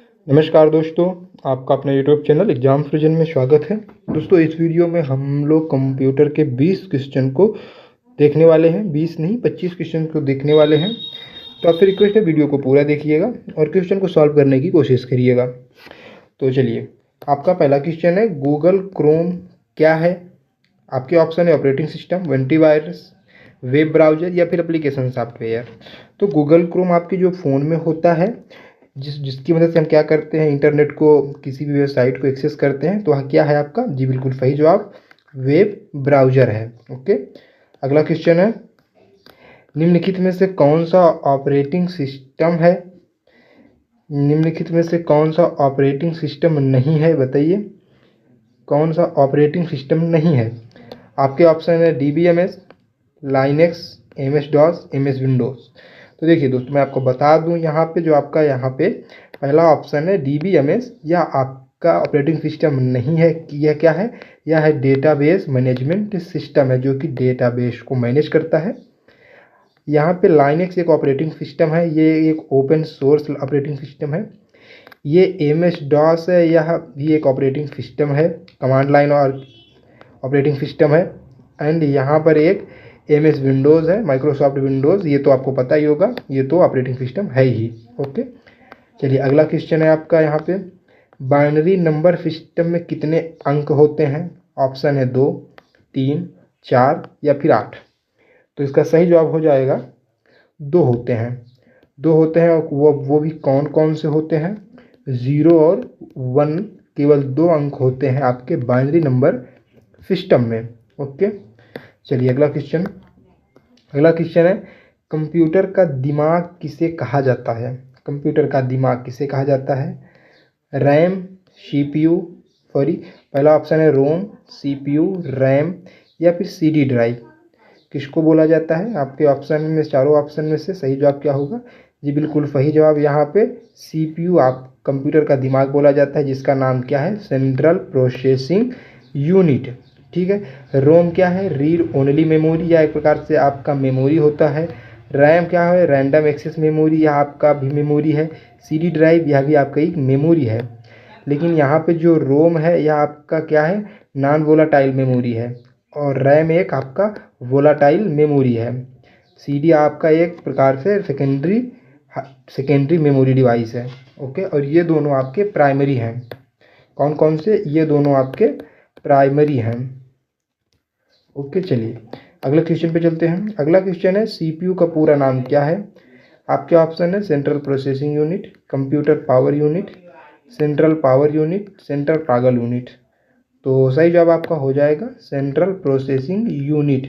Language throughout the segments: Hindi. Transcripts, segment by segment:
नमस्कार दोस्तों, आपका अपने यूट्यूब चैनल एग्जाम फ्रिजन में स्वागत है। दोस्तों, इस वीडियो में हम लोग कंप्यूटर के 20 क्वेश्चन को देखने वाले हैं। 20 नहीं, 25 क्वेश्चन को देखने वाले हैं। तो आपसे रिक्वेस्ट है, वीडियो को पूरा देखिएगा और क्वेश्चन को सॉल्व करने की कोशिश करिएगा। तो चलिए, आपका पहला क्वेश्चन है, गूगल क्रोम क्या है? आपके ऑप्शन है operating system, antivirus, web browser या फिर एप्लीकेशन सॉफ्टवेयर। तो गूगल क्रोम आपके जो फ़ोन में होता है, जिसकी मदद से हम क्या करते हैं, इंटरनेट को, किसी भी वेबसाइट को एक्सेस करते हैं। तो वह क्या है आपका? जी बिल्कुल सही जवाब, वेब ब्राउजर है। ओके, अगला क्वेश्चन है, निम्नलिखित में से कौन सा ऑपरेटिंग सिस्टम है? निम्नलिखित में से कौन सा ऑपरेटिंग सिस्टम नहीं है? बताइए, कौन सा ऑपरेटिंग सिस्टम नहीं है? आपके ऑप्शन है DBMS, Linux, MS DOS, MS Windows. तो देखिए दोस्तों, मैं आपको बता दूं, यहाँ पे जो आपका यहाँ पे पहला ऑप्शन है DBMS, यह आपका ऑपरेटिंग सिस्टम नहीं है। यह क्या है? यह है डेटाबेस मैनेजमेंट सिस्टम है, जो कि डेटाबेस को मैनेज करता है। यहाँ पे लाइनेक्स एक ऑपरेटिंग सिस्टम है, ये एक ओपन सोर्स ऑपरेटिंग सिस्टम है। ये MS डॉस है, यह भी एक ऑपरेटिंग सिस्टम है, कमांड लाइन और ऑपरेटिंग सिस्टम है। एंड यहाँ पर एक MS विंडोज़ है, माइक्रोसॉफ्ट विंडोज़, ये तो आपको पता ही होगा, ये तो ऑपरेटिंग सिस्टम है ही। ओके, चलिए अगला क्वेश्चन है आपका यहाँ पे, बाइनरी नंबर सिस्टम में कितने अंक होते हैं? ऑप्शन है 2, 3, 4 या फिर 8। तो इसका सही जवाब हो जाएगा 2 होते हैं। 2 होते हैं, और वो भी कौन कौन से होते हैं? 0 और 1, केवल 2 अंक होते हैं आपके बाइनरी नंबर सिस्टम में। ओके, चलिए अगला क्वेश्चन है, कंप्यूटर का दिमाग किसे कहा जाता है? कंप्यूटर का दिमाग किसे कहा जाता है? रैम, CPU, सॉरी, पहला ऑप्शन है रोम, CPU, रैम या फिर CD ड्राइव। किसको बोला जाता है? आपके ऑप्शन में, चारों ऑप्शन में से सही जवाब क्या होगा? जी बिल्कुल सही जवाब, यहाँ पे CPU आप कंप्यूटर का दिमाग बोला जाता है, जिसका नाम क्या है? Central processing unit. ठीक है। रोम क्या है? रीड ओनली मेमोरी, या एक प्रकार से आपका मेमोरी होता है। रैम क्या है? रैंडम एक्सेस मेमोरी, यह आपका भी मेमोरी है। CD ड्राइव, यह भी आपका एक मेमोरी है। लेकिन यहाँ पे जो रोम है, यह आपका क्या है? नॉन वोलाटाइल मेमोरी है। और रैम एक आपका वोलाटाइल मेमोरी है। CD आपका एक प्रकार से सेकेंडरी मेमोरी डिवाइस है। ओके, और ये दोनों आपके प्राइमरी हैं। कौन कौन से? ये दोनों आपके प्राइमरी हैं। ओके, चलिए अगले क्वेश्चन पे चलते हैं। अगला क्वेश्चन है, CPU का पूरा नाम क्या है? आपके ऑप्शन है central processing unit, computer power unit, central power unit, central toggle unit. तो सही जवाब आपका हो जाएगा सेंट्रल प्रोसेसिंग यूनिट।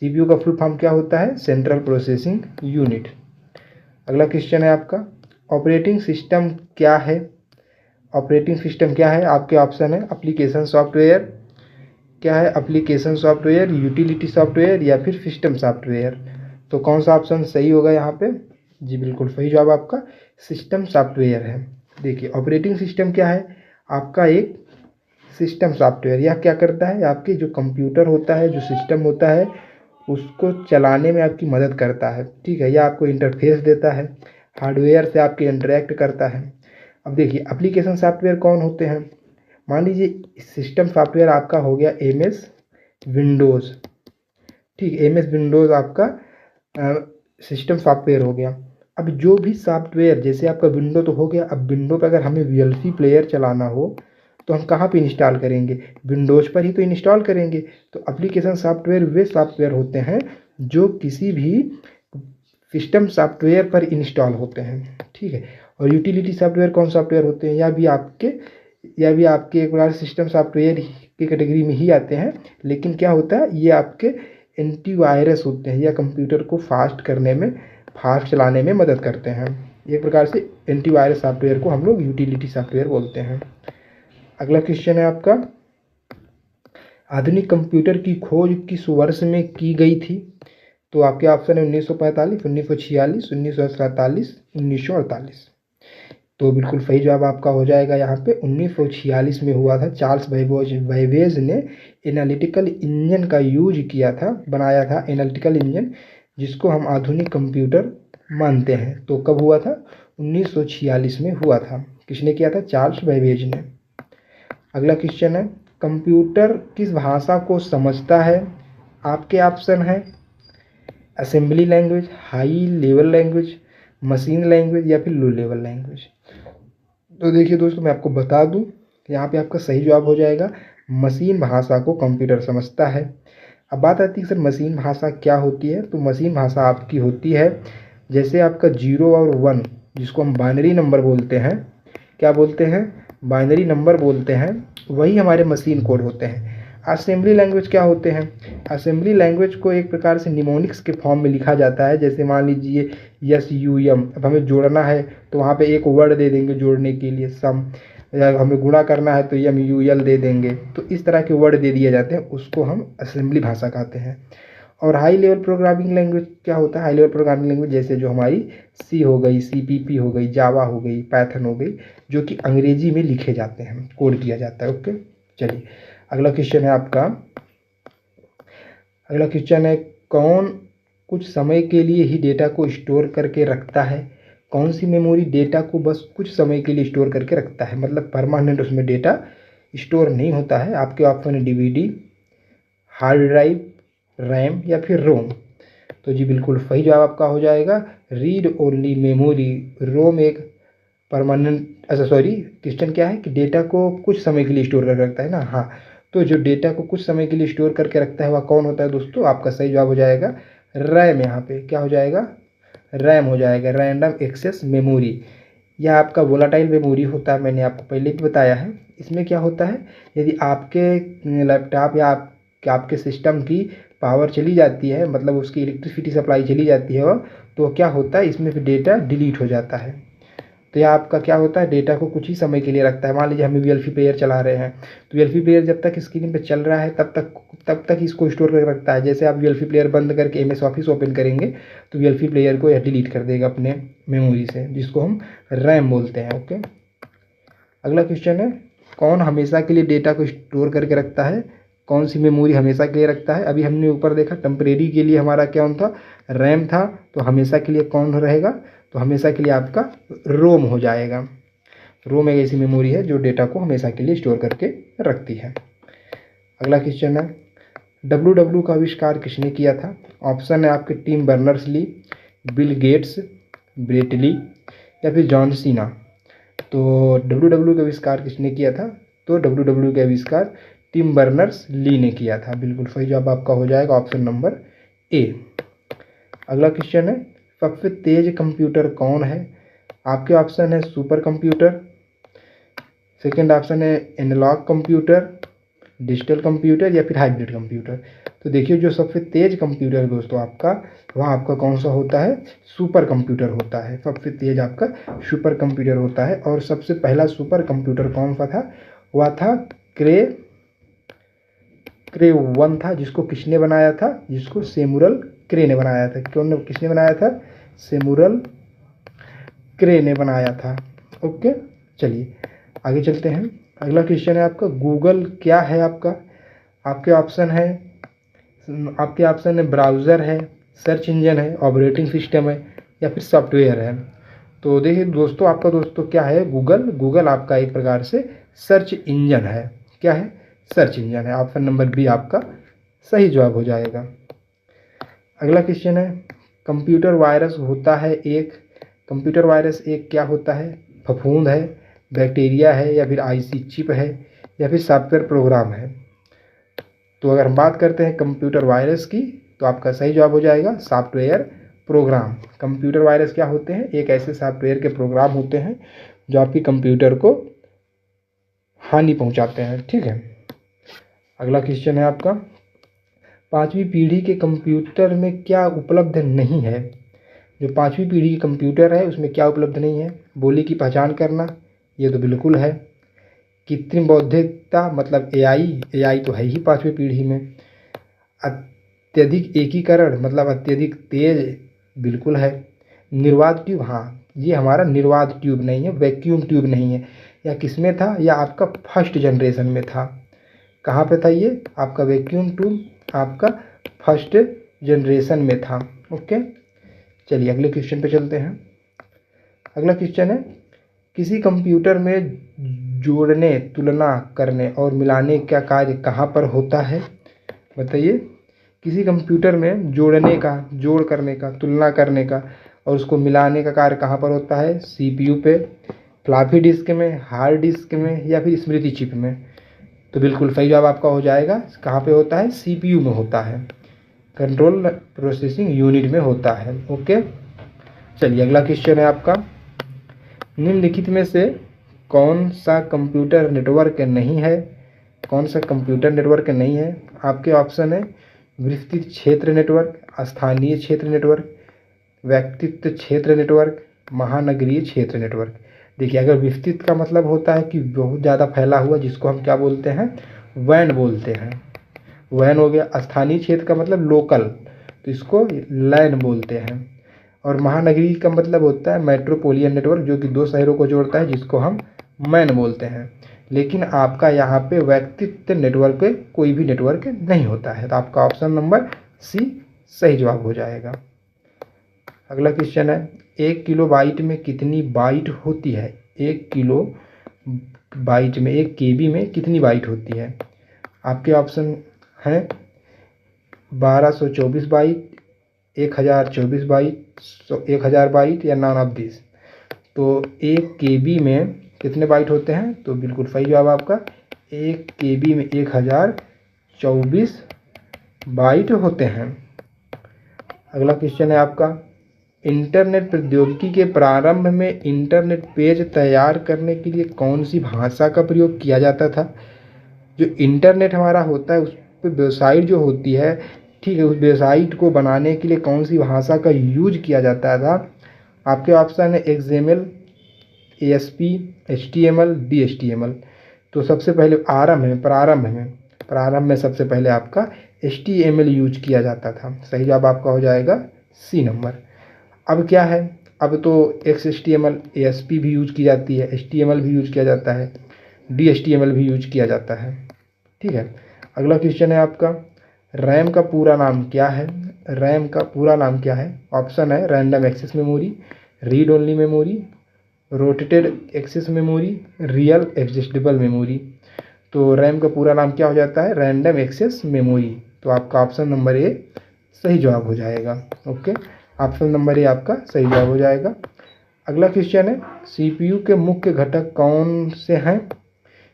CPU का फुल फॉर्म क्या होता है? Central processing unit. अगला क्वेश्चन है आपका, ऑपरेटिंग सिस्टम क्या है? ऑपरेटिंग सिस्टम क्या है? आपके ऑप्शन है एप्लीकेशन सॉफ्टवेयर, क्या है? एप्लीकेशन सॉफ्टवेयर, यूटिलिटी सॉफ्टवेयर या फिर सिस्टम सॉफ्टवेयर। तो कौन सा ऑप्शन सही होगा यहाँ पे? जी बिल्कुल सही जवाब आपका सिस्टम सॉफ्टवेयर है। देखिए, ऑपरेटिंग सिस्टम क्या है? आपका एक सिस्टम सॉफ्टवेयर। यह क्या करता है? आपके जो कंप्यूटर होता है, जो सिस्टम होता है, उसको चलाने में आपकी मदद करता है। ठीक है, यह आपको इंटरफेस देता है, हार्डवेयर से आपके इंटरेक्ट करता है। अब देखिए, एप्लीकेशन सॉफ्टवेयर कौन होते हैं? मान लीजिए सिस्टम सॉफ्टवेयर आपका हो गया MS विंडोज़। ठीक, MS विंडोज़ आपका सिस्टम सॉफ्टवेयर हो गया। अब जो भी सॉफ्टवेयर, जैसे आपका विंडो तो हो गया, अब विंडो पर अगर हमें VLC प्लेयर चलाना हो तो हम कहाँ पे इंस्टॉल करेंगे? विंडोज़ पर ही तो इंस्टॉल करेंगे। तो एप्लीकेशन सॉफ्टवेयर वे सॉफ्टवेयर होते हैं जो किसी भी सिस्टम सॉफ्टवेयर पर इंस्टॉल होते हैं। ठीक है, और यूटिलिटी सॉफ्टवेयर कौन सॉफ्टवेयर होते हैं? या भी आपके एक बार सिस्टम सॉफ्टवेयर की कैटेगरी में ही आते हैं। लेकिन क्या होता है, ये आपके एंटीवायरस होते हैं, या कंप्यूटर को फास्ट चलाने में मदद करते हैं। एक प्रकार से एंटीवायरस सॉफ्टवेयर को हम लोग यूटिलिटी सॉफ्टवेयर बोलते हैं। अगला क्वेश्चन है आपका, आधुनिक कंप्यूटर की खोज किस वर्ष में की गई थी? तो आपके ऑप्शन है 1945, 1946, 1947, 1948। तो बिल्कुल सही जवाब आपका हो जाएगा यहाँ पे 1946 में हुआ था। चार्ल्स बैबेज ने एनालिटिकल इंजन का यूज किया था, बनाया था एनालिटिकल इंजन, जिसको हम आधुनिक कंप्यूटर मानते हैं। तो कब हुआ था? 1946 में हुआ था। किसने किया था? चार्ल्स बेबेज ने। अगला क्वेश्चन है, कंप्यूटर किस भाषा को समझता है? आपके ऑप्शन है assembly language, high level language, machine language या फिर लो लेवल लैंग्वेज। तो देखिए दोस्तों, मैं आपको बता दूं, यहाँ पे आपका सही जवाब हो जाएगा मशीन भाषा को कंप्यूटर समझता है। अब बात आती है सर मशीन भाषा क्या होती है? तो मशीन भाषा आपकी होती है जैसे आपका 0 और 1 जिसको हम बाइनरी नंबर बोलते हैं, क्या बोलते हैं? बाइनरी नंबर बोलते हैं, वही हमारे मशीन कोड होते हैं। असेंबली लैंग्वेज क्या होते हैं? असेंबली लैंग्वेज को एक प्रकार से निमोनिक्स के फॉर्म में लिखा जाता है। जैसे मान लीजिए यस यू एम, अब हमें जोड़ना है तो वहाँ पे एक वर्ड दे देंगे जोड़ने के लिए सम, या हमें गुणा करना है तो एम यू एल दे देंगे। तो इस तरह के वर्ड दे दिए जाते हैं, उसको हम असेंबली भाषा कहते हैं। और हाई लेवल प्रोग्रामिंग लैंग्वेज क्या होता है? हाई लेवल प्रोग्रामिंग लैंग्वेज जैसे जो हमारी सी हो गई, सीपीपी हो गई, जावा हो गई, पाइथन हो गई, जो कि अंग्रेजी में लिखे जाते हैं, कोड किया जाता है। ओके, चलिए अगला क्वेश्चन है आपका। अगला क्वेश्चन है, कौन कुछ समय के लिए ही डेटा को स्टोर करके रखता है? कौन सी मेमोरी डेटा को बस कुछ समय के लिए स्टोर करके रखता है, मतलब परमानेंट उसमें डेटा स्टोर नहीं होता है? आपके ऑप्शन है डीवीडी, हार्ड ड्राइव, रैम या फिर रोम। तो जी बिल्कुल सही जवाब आपका हो जाएगा रीड ओनली मेमोरी। रोम एक परमानेंट, अच्छा सॉरी, क्वेश्चन क्या है कि डेटा को कुछ समय के लिए स्टोर करके रखता है ना। हाँ, तो जो डेटा को कुछ समय के लिए स्टोर करके रखता है वह कौन होता है दोस्तों? आपका सही जवाब हो जाएगा रैम। यहाँ पे क्या हो जाएगा? रैम हो जाएगा, रैंडम एक्सेस मेमोरी। यह आपका वोलाटाइल मेमोरी होता है, मैंने आपको पहले भी बताया है। इसमें क्या होता है, यदि आपके लैपटॉप या आपके सिस्टम की पावर चली जाती है, मतलब उसकी इलेक्ट्रिसिटी सप्लाई चली जाती है, तो क्या होता है इसमें फिर डेटा डिलीट हो जाता है। तो यह आपका क्या होता है, डेटा को कुछ ही समय के लिए रखता है। मान लीजिए हम वीएलसी प्लेयर चला रहे हैं, तो वीएलसी प्लेयर जब तक स्क्रीन पे चल रहा है तब तक इसको स्टोर करके रखता है। जैसे आप वीएलसी प्लेयर बंद करके एमएस ऑफिस ओपन करेंगे तो वीएलसी प्लेयर को यह डिलीट कर देगा अपने मेमोरी से, जिसको हम रैम बोलते हैं। ओके, अगला क्वेश्चन है, कौन हमेशा के लिए डेटा को स्टोर करके रखता है? कौन सी मेमोरी हमेशा के लिए रखता है? अभी हमने ऊपर देखा टेम्परेरी के लिए हमारा क्या था, रैम था। तो हमेशा के लिए कौन रहेगा? तो हमेशा के लिए आपका रोम हो जाएगा। रोम एक ऐसी मेमोरी है जो डेटा को हमेशा के लिए स्टोर करके रखती है। अगला क्वेश्चन है, डब्ल्यू का आविष्कार किसने किया था? ऑप्शन है आपके Tim Berners Lee, Bill Gates, Brett Lee या फिर जॉन सीना। तो डब्ल्यू का आविष्कार किसने किया था? तो डब्ल्यू का आविष्कार टिम बर्नर्स ली ने किया था। बिल्कुल सही जवाब आपका हो जाएगा ऑप्शन नंबर ए। अगला क्वेश्चन है, सबसे तेज कंप्यूटर कौन है? आपके ऑप्शन है सुपर कंप्यूटर, सेकेंड ऑप्शन है एनालॉग कंप्यूटर, डिजिटल कंप्यूटर या फिर हाइब्रिड कंप्यूटर। तो देखिए जो सबसे तेज कंप्यूटर दोस्तों आपका, वह आपका कौन सा होता है? सुपर कंप्यूटर होता है। सबसे तेज आपका सुपर कंप्यूटर होता है। और सबसे पहला सुपर कंप्यूटर कौन सा था? वह था क्रे 1 था, जिसको किसने बनाया था? जिसको सेमुरल क्रे ने बनाया था। किसने बनाया था? सेमुरल क्रे ने बनाया था। ओके, चलिए आगे चलते हैं। अगला क्वेश्चन है आपका, गूगल क्या है आपका? आपके ऑप्शन है ब्राउज़र है, सर्च इंजन है, ऑपरेटिंग सिस्टम है या फिर सॉफ्टवेयर है। तो देखिए दोस्तों, आपका दोस्तों क्या है? गूगल आपका एक प्रकार से सर्च इंजन है। क्या है? सर्च इंजन है। ऑप्शन नंबर बी आपका सही जवाब हो जाएगा। अगला क्वेश्चन है, कंप्यूटर वायरस एक क्या होता है? फफूंद है, बैक्टीरिया है या फिर आईसी चिप है या फिर सॉफ्टवेयर प्रोग्राम है। तो अगर हम बात करते हैं कंप्यूटर वायरस की, तो आपका सही जवाब हो जाएगा सॉफ्टवेयर प्रोग्राम। कंप्यूटर वायरस क्या होते हैं? एक ऐसे सॉफ्टवेयर के प्रोग्राम होते हैं जो आपकी कंप्यूटर को हानि पहुंचाते हैं। ठीक है, अगला क्वेश्चन है आपका, 5वीं पीढ़ी के कंप्यूटर में क्या उपलब्ध नहीं है? जो 5वीं पीढ़ी की कंप्यूटर है उसमें क्या उपलब्ध नहीं है? बोली की पहचान करना, ये तो बिल्कुल है। कृत्रिम बौद्धिकता मतलब एआई तो है ही 5वीं पीढ़ी में। अत्यधिक एकीकरण मतलब अत्यधिक तेज, बिल्कुल है। निर्वात ट्यूब, हाँ ये हमारा निर्वात ट्यूब नहीं है, वैक्यूम ट्यूब नहीं है। या किस में था? या आपका फर्स्ट जनरेशन में था। कहाँ पे था ये? आपका वैक्यूम ट्यूब आपका फर्स्ट जनरेशन में था। ओके, चलिए अगले क्वेश्चन पे चलते हैं। अगला क्वेश्चन है, किसी कंप्यूटर में जोड़ने, तुलना करने और मिलाने का कार्य कहाँ पर होता है? बताइए। किसी कंप्यूटर में जोड़ने का, जोड़ करने का, तुलना करने का और उसको मिलाने का कार्य कहाँ पर होता है? सीपीयू पे, फ्लॉपी डिस्क में, हार्ड डिस्क में या फिर स्मृति चिप में? तो बिल्कुल सही जवाब आपका हो जाएगा, कहाँ पे होता है? सीपीयू में होता है, कंट्रोल प्रोसेसिंग यूनिट में होता है। ओके, चलिए अगला क्वेश्चन है आपका, निम्नलिखित में से कौन सा कंप्यूटर नेटवर्क नहीं है? कौन सा कंप्यूटर नेटवर्क नहीं है? आपके ऑप्शन है विस्तृत क्षेत्र नेटवर्क, स्थानीय क्षेत्र नेटवर्क, व्यक्तित्व क्षेत्र नेटवर्क, महानगरीय क्षेत्र नेटवर्क। देखिए, अगर विस्तृत का मतलब होता है कि बहुत ज़्यादा फैला हुआ, जिसको हम क्या बोलते हैं? वैन बोलते हैं, वैन हो गया। स्थानीय क्षेत्र का मतलब लोकल, तो इसको लैन बोलते हैं। और महानगरीय का मतलब होता है मेट्रोपोलियन नेटवर्क, जो कि दो शहरों को जोड़ता है, जिसको हम मैन बोलते हैं। लेकिन आपका यहाँ पे व्यक्तित्व नेटवर्क कोई भी नेटवर्क नहीं होता है, तो आपका ऑप्शन नंबर सी सही जवाब हो जाएगा। अगला क्वेश्चन है, 1 किलो बाइट में कितनी बाइट होती है? 1 किलो बाइट में, 1 केबी में कितनी बाइट होती है? आपके ऑप्शन हैं 1224 बाइट, 1024 बाइट, 1000 बाइट या नॉन ऑफ दिस। तो 1 केबी में कितने बाइट होते हैं? तो बिल्कुल सही जवाब आपका 1 केबी में 1024 बाइट होते हैं। अगला क्वेश्चन है आपका, इंटरनेट प्रौद्योगिकी के प्रारंभ में इंटरनेट पेज तैयार करने के लिए कौन सी भाषा का प्रयोग किया जाता था? जो इंटरनेट हमारा होता है, उस पर वेबसाइट जो होती है, ठीक है, उस वेबसाइट को बनाने के लिए कौन सी भाषा का यूज किया जाता था? आपके ऑप्शन है XML, ASP, HTML, DHTML। तो सबसे पहले प्रारंभ में सबसे पहले आपका HTML यूज किया जाता था। सही जवाब आपका हो जाएगा सी नंबर। अब क्या है, अब तो XHTML, ASP भी यूज की जाती है, HTML भी यूज किया जाता है, DHTML भी यूज किया जाता है। ठीक है, अगला क्वेश्चन है आपका, रैम का पूरा नाम क्या है? रैम का पूरा नाम क्या है? ऑप्शन है random access memory, read only memory, rotated access memory, real adjustable memory. तो रैम का पूरा नाम क्या हो जाता है? Random access memory. तो आपका ऑप्शन नंबर ए सही जवाब हो जाएगा। ओके, ऑप्शन नंबर ए आपका सही जवाब हो जाएगा। अगला क्वेश्चन है, सीपीयू के मुख्य घटक कौन से हैं?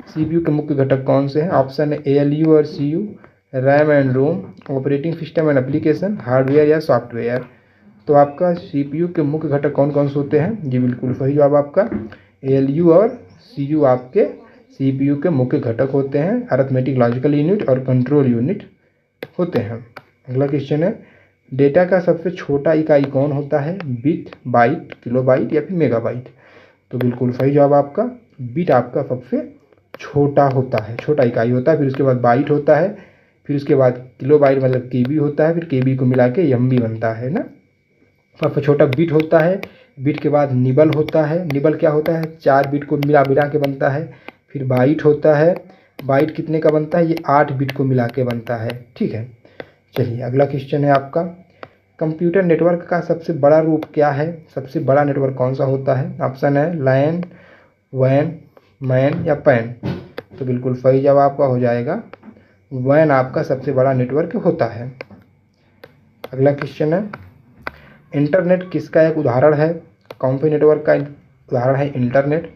सीपीयू के मुख्य घटक कौन से हैं? ऑप्शन है ALU और CU, RAM and ROM, operating system and application, hardware या सॉफ्टवेयर। तो आपका सीपीयू के मुख्य घटक कौन कौन से होते हैं? जी बिल्कुल सही जवाब आपका ALU और CU आपके सीपीयू के मुख्य घटक होते हैं, अरिथमेटिक लॉजिकल यूनिट और कंट्रोल यूनिट होते हैं। अगला क्वेश्चन है, डेटा का सबसे छोटा इकाई कौन होता है? बिट, बाइट, किलोबाइट या फिर मेगाबाइट? तो बिल्कुल सही जवाब आपका बिट आपका सबसे छोटा होता है, छोटा इकाई होता है। फिर उसके बाद बाइट होता है, फिर उसके बाद किलोबाइट मतलब केबी होता है, फिर केबी को मिला के एमबी बनता है ना। सबसे छोटा बिट होता है, बिट के बाद निबल होता है, निबल क्या होता है? 4 बिट को मिला के बनता है। फिर बाइट होता है, बाइट कितने का बनता है? ये 8 बिट को मिला के बनता है। ठीक है, चलिए अगला क्वेश्चन है आपका, कंप्यूटर नेटवर्क का सबसे बड़ा रूप क्या है? सबसे बड़ा नेटवर्क कौन सा होता है? ऑप्शन है लैन, वैन, मैन या पैन। तो बिल्कुल सही जवाब आपका हो जाएगा वैन आपका सबसे बड़ा नेटवर्क होता है। अगला क्वेश्चन है, इंटरनेट किसका एक उदाहरण है? कौन से नेटवर्क का उदाहरण है इंटरनेट?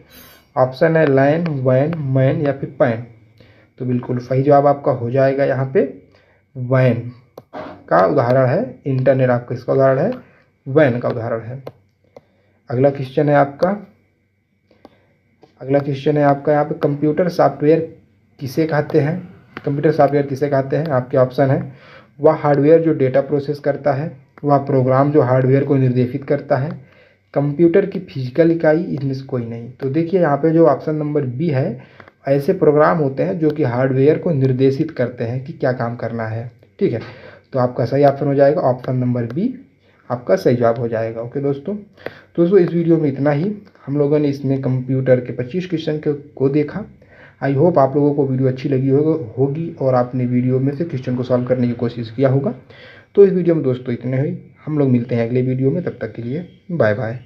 ऑप्शन है लैन, वैन, मैन या फिर पैन। तो बिल्कुल सही जवाब आपका हो जाएगा यहाँ पे वैन का उदाहरण है इंटरनेट। आपका इसका उदाहरण है वैन का उदाहरण है। अगला क्वेश्चन है आपका यहाँ पे, कंप्यूटर सॉफ्टवेयर किसे कहते हैं? कंप्यूटर सॉफ्टवेयर किसे कहते हैं? आपके ऑप्शन है वह हार्डवेयर जो डेटा प्रोसेस करता है, वह प्रोग्राम जो हार्डवेयर को निर्देशित करता है, कंप्यूटर की फिजिकल इकाई, इनमें से कोई नहीं। तो देखिए यहाँ पे जो ऑप्शन नंबर बी है, ऐसे प्रोग्राम होते हैं जो कि हार्डवेयर को निर्देशित करते हैं कि क्या काम करना है। ठीक है, तो आपका सही ऑप्शन हो जाएगा ऑप्शन नंबर बी आपका सही जवाब हो जाएगा। ओके दोस्तों इस वीडियो में इतना ही। हम लोगों ने इसमें कंप्यूटर के 25 क्वेश्चन को देखा। आई होप आप लोगों को वीडियो अच्छी लगी होगी और आपने वीडियो में से क्वेश्चन को सॉल्व करने की कोशिश किया होगा। तो इस वीडियो में दोस्तों इतने ही। हम लोग मिलते हैं अगले वीडियो में, तब तक के लिए बाय बाय।